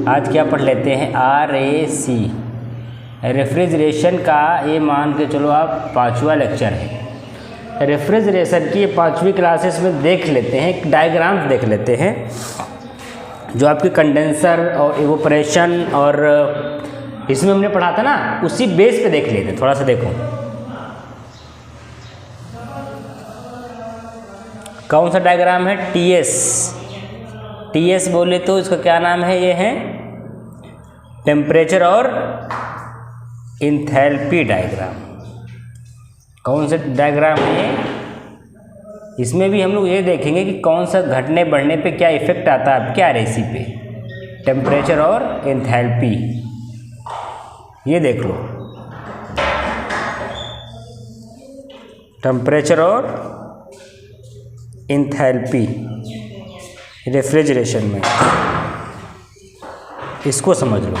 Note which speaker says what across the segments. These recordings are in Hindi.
Speaker 1: आज क्या पढ़ लेते हैं, RAC रेफ्रिजरेशन का। ये मान के चलो आप 5वां लेक्चर है। रेफ्रिजरेशन की 5वीं क्लासेस में देख लेते हैं, एक डायग्राम देख लेते हैं जो आपके कंडेंसर और इवोपरेशन और इसमें हमने पढ़ा था ना, उसी बेस पे देख लेते हैं। थोड़ा सा देखो कौन सा डायग्राम है, TS बोले तो इसका क्या नाम है, ये है टेम्परेचर और इंथैल्पी डायग्राम। कौन सा डायग्राम है ये? इसमें भी हम लोग ये देखेंगे कि कौन सा घटने बढ़ने पे क्या इफेक्ट आता है आपके RAC पे, टेम्परेचर और इंथैल्पी। ये देख लो, टेम्परेचर और इंथैल्पी रेफ्रिजरेशन में, इसको समझ लो।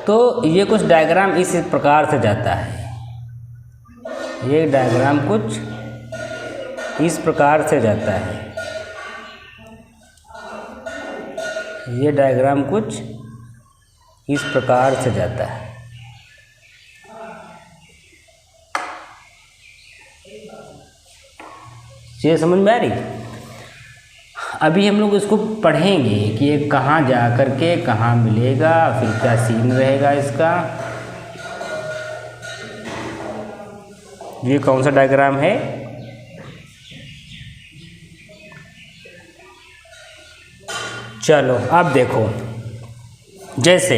Speaker 1: तो ये कुछ डायग्राम इस प्रकार से जाता है। ये डायग्राम कुछ इस प्रकार से जाता है। ये डायग्राम कुछ इस प्रकार से जाता है। ये समझ में आ रही? अभी हम लोग इसको पढ़ेंगे कि ये कहाँ जा कर के कहाँ मिलेगा, फिर क्या सीन रहेगा इसका। ये कौन सा डायग्राम है, चलो अब देखो। जैसे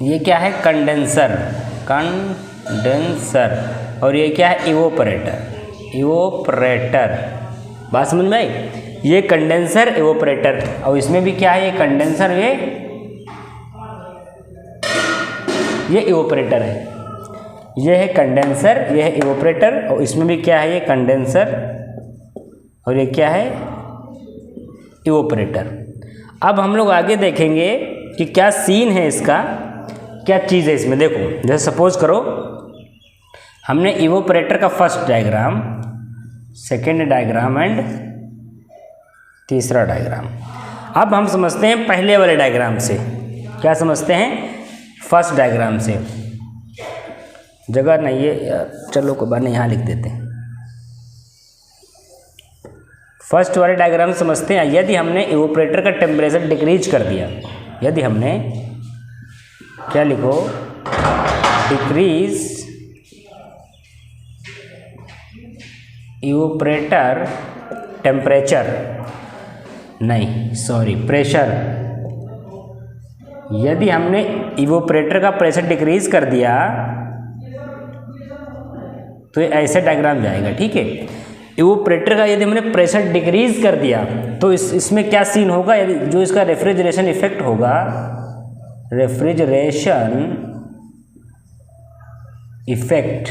Speaker 1: ये क्या है, कंडेंसर और ये क्या है, इवोपरेटर। बात समझ में आई? ये कंडेंसर, इवोपरेटर, और इसमें भी क्या है, ये कंडेंसर, ये इवोपरेटर है। ये है कंडेंसर, ये है इवोपरेटर, और इसमें भी क्या है, ये कंडेंसर और ये क्या है, इवोपरेटर। अब हम लोग आगे देखेंगे कि क्या सीन है इसका, क्या चीज़ है इसमें। देखो जैसे सपोज करो हमने इवोपरेटर का first diagram, second diagram and तीसरा डायग्राम। अब हम समझते हैं पहले वाले डायग्राम से। क्या समझते हैं? फर्स्ट डायग्राम से। जगह नहीं है, चलो कोई बात नहीं, यहाँ लिख देते हैं। फर्स्ट वाले डायग्राम समझते हैं। यदि हमने इवोपरेटर का टेम्परेचर डिक्रीज कर दिया, यदि हमने क्या लिखो, डिक्रीज इवोपरेटर टेम्परेचर, नहीं सॉरी प्रेशर। यदि हमने इवोपरेटर का प्रेशर डिक्रीज कर दिया तो ये ऐसे डायग्राम जाएगा, ठीक है। इवोपरेटर का यदि हमने प्रेशर डिक्रीज कर दिया तो इसमें क्या सीन होगा, यदि जो इसका रेफ्रिजरेशन इफेक्ट होगा, रेफ्रिजरेशन इफेक्ट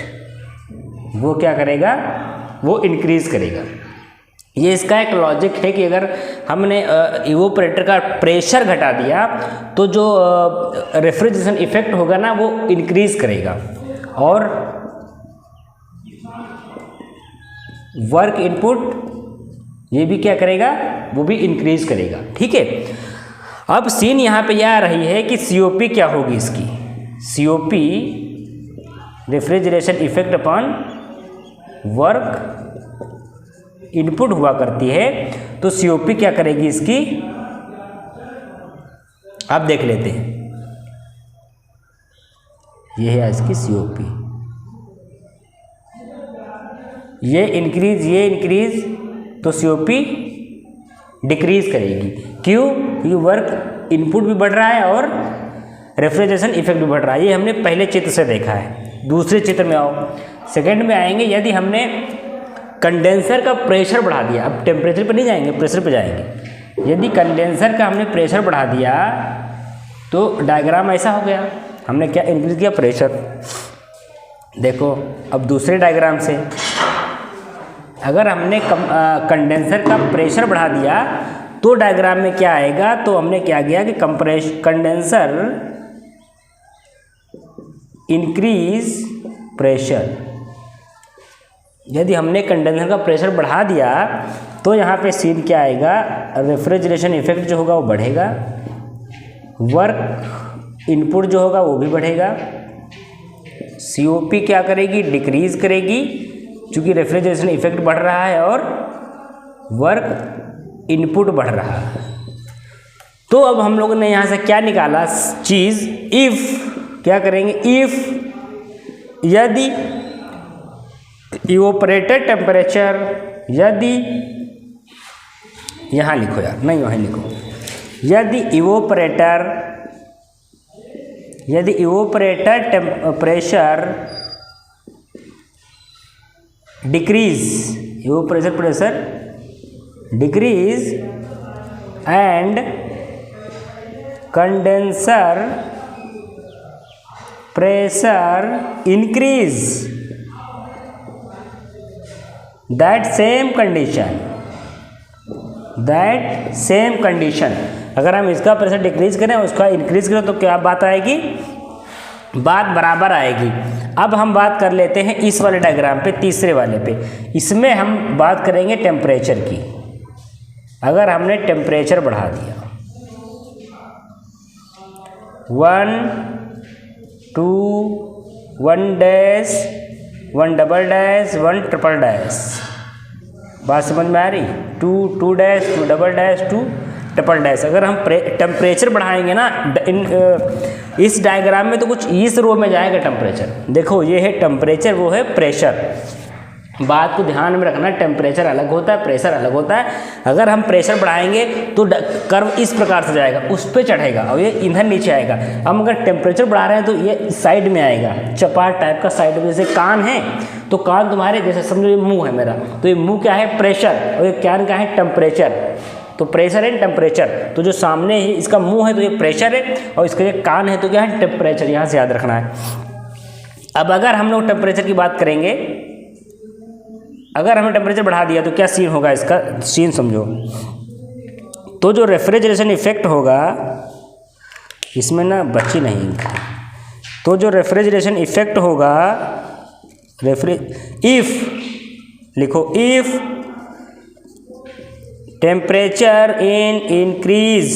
Speaker 1: वो क्या करेगा, वो इंक्रीज करेगा। ये इसका एक लॉजिक है कि अगर हमने इवोपरेटर का प्रेशर घटा दिया तो जो रेफ्रिजरेशन इफेक्ट होगा ना वो इंक्रीज करेगा, और वर्क इनपुट ये भी क्या करेगा, वो भी इंक्रीज करेगा, ठीक है। अब सीन यहाँ पे यह आ रही है कि COP क्या होगी इसकी, COP refrigeration effect upon work input हुआ करती है। तो COP क्या करेगी इसकी, आप देख लेते हैं। ये है इसकी COP, ये इंक्रीज तो COP डिक्रीज करेगी। क्यों? क्योंकि वर्क इनपुट भी बढ़ रहा है और रेफ्रिजरेशन इफेक्ट भी बढ़ रहा है। ये हमने पहले चित्र से देखा है। दूसरे चित्र में आओ, सेकंड में आएंगे। यदि हमने कंडेंसर का प्रेशर बढ़ा दिया, अब टेम्परेचर पर नहीं जाएंगे, प्रेशर पर जाएंगे। यदि कंडेंसर का हमने प्रेशर बढ़ा दिया तो डायग्राम ऐसा हो गया। हमने क्या इंक्रीज किया, प्रेशर। देखो अब दूसरे डायग्राम से, अगर हमने कंडेंसर का प्रेशर बढ़ा दिया तो डायग्राम में क्या आएगा, तो हमने क्या किया कि कंडेंसर इंक्रीज प्रेशर। यदि हमने कंडेंसर का प्रेशर बढ़ा दिया तो यहाँ पे सीन क्या आएगा, रेफ्रिजरेशन इफेक्ट जो होगा वो बढ़ेगा। वर्क इनपुट जो होगा वो भी बढ़ेगा। COP क्या करेगी, डिक्रीज करेगी, क्योंकि रेफ्रिजरेशन इफेक्ट बढ़ रहा है और वर्क इनपुट बढ़ रहा है। तो अब हम लोगों ने यहाँ से क्या निकाला चीज़, इफ़ क्या करेंगे, इफ़ यदि इवोपरेटेड टेम्परेचर, यदि यहाँ लिखो यार, नहीं वहीं लिखो, यदि evaporated temperature decrease, pressure decrease and condenser pressure increase, that same condition, अगर हम इसका प्रेशर डिक्रीज करें उसका इंक्रीज करें तो क्या बात आएगी, बात बराबर आएगी। अब हम बात कर लेते हैं इस वाले डायग्राम पे, तीसरे वाले पे। इसमें हम बात करेंगे टेम्परेचर की। अगर हमने टेम्परेचर बढ़ा दिया 1, 2, 1 dash, 1 double dash, 1 triple dash, बात समझ में आ रही, 2, 2 dash, 2 double dash, 2 triple dash. अगर हम टेम्परेचर बढ़ाएंगे ना इस डायग्राम में, तो कुछ इस रो में जाएगा टेम्परेचर। देखो ये है टेम्परेचर, वो है प्रेशर। बात को ध्यान में रखना, टेम्परेचर अलग होता है, प्रेशर अलग होता है। अगर हम प्रेशर बढ़ाएंगे तो कर्व इस प्रकार से जाएगा, उस पर चढ़ेगा और ये इधर नीचे आएगा। हम अगर टेम्परेचर बढ़ा रहे हैं तो ये साइड में आएगा, चपाट टाइप का साइड में। जैसे कान है तो कान तुम्हारे, जैसे समझो ये मुंह है मेरा, तो ये मुंह क्या है, प्रेशर, और ये कान क्या है, टेम्परेचर। तो प्रेशर एंड टेम्परेचर, तो जो सामने है इसका मुंह है तो ये प्रेशर है, और इसका ये कान है तो क्या है, टेम्परेचर। यहाँ से याद रखना है। अब अगर हम लोग टेम्परेचर की बात करेंगे, अगर हमने टेम्परेचर बढ़ा दिया तो क्या सीन होगा, इसका सीन समझो। तो जो रेफ्रिजरेशन इफेक्ट होगा, इसमें ना बच्ची नहीं, तो जो रेफ्रिजरेशन इफेक्ट होगा, इफ लिखो, if temperature in increase,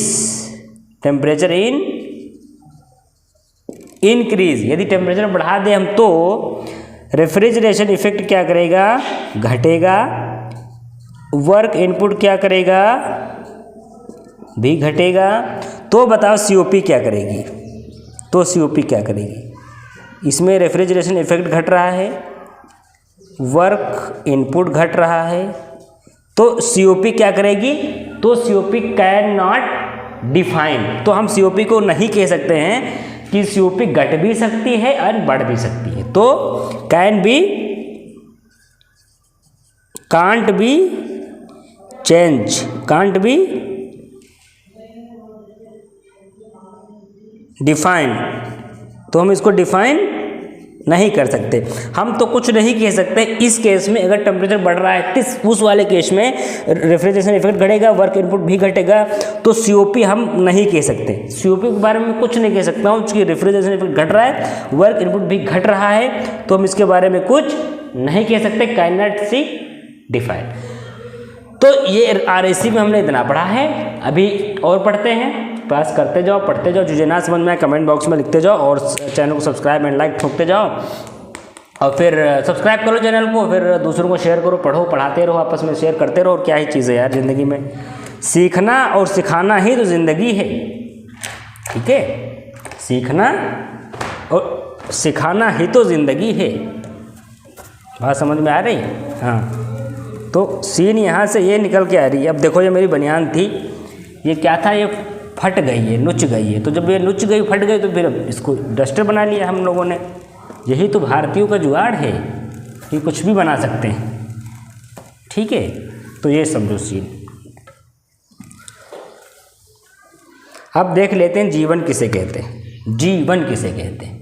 Speaker 1: temperature in increase, यदि टेम्परेचर बढ़ा दें हम तो रेफ्रिजरेशन इफेक्ट क्या करेगा, घटेगा। वर्क इनपुट क्या करेगा, भी घटेगा। तो बताओ COP क्या करेगी, तो COP क्या करेगी। इसमें रेफ्रिजरेशन इफेक्ट घट रहा है, वर्क इनपुट घट रहा है, तो COP क्या करेगी, तो COP कैन नॉट डिफाइन। तो हम COP को नहीं कह सकते हैं कि COP घट भी सकती है और बढ़ भी सकती है। तो can be, can't be change, can't be define. तो हम इसको डिफाइन नहीं कर सकते। हम तो कुछ नहीं कह सकते इस केस में। अगर टेम्परेचर बढ़ रहा है उस वाले केस में रेफ्रिजरेशन इफेक्ट घटेगा, वर्क इनपुट भी घटेगा, तो COP हम नहीं कह सकते। COP के बारे में कुछ नहीं कह सकता हूँ, क्योंकि रेफ्रिजरेशन इफेक्ट घट रहा है, वर्क इनपुट भी घट रहा है, तो हम इसके बारे में कुछ नहीं कह सकते, कैन नॉट सी डिफाइन। तो ये RAC में हमने इतना पढ़ा है। अभी और पढ़ते हैं, पास करते जाओ, पढ़ते जाओ। जो ना समझ में आए कमेंट बॉक्स में लिखते जाओ, और चैनल को सब्सक्राइब एंड लाइक ठोकते जाओ, और फिर सब्सक्राइब करो चैनल को, फिर दूसरों को शेयर करो, पढ़ो, पढ़ाते रहो, आपस में शेयर करते रहो। और क्या ही चीज़ है यार ज़िंदगी में, सीखना और सिखाना ही तो ज़िंदगी है। ठीक है, सीखना और सिखाना ही तो ज़िंदगी है। बात समझ में आ रही? हाँ, तो सीन यहाँ से ये निकल के आ रही है। अब देखो, ये मेरी बनियान थी, ये क्या था, ये फट गई है, नुच गई है। तो जब ये नुच गई, फट गई, तो फिर इसको डस्टर बना लिया हम लोगों ने। यही तो भारतीयों का जुगाड़ है कि कुछ भी बना सकते हैं। ठीक है, तो ये समझो सीन। अब देख लेते हैं जीवन किसे कहते हैं, जीवन किसे कहते हैं।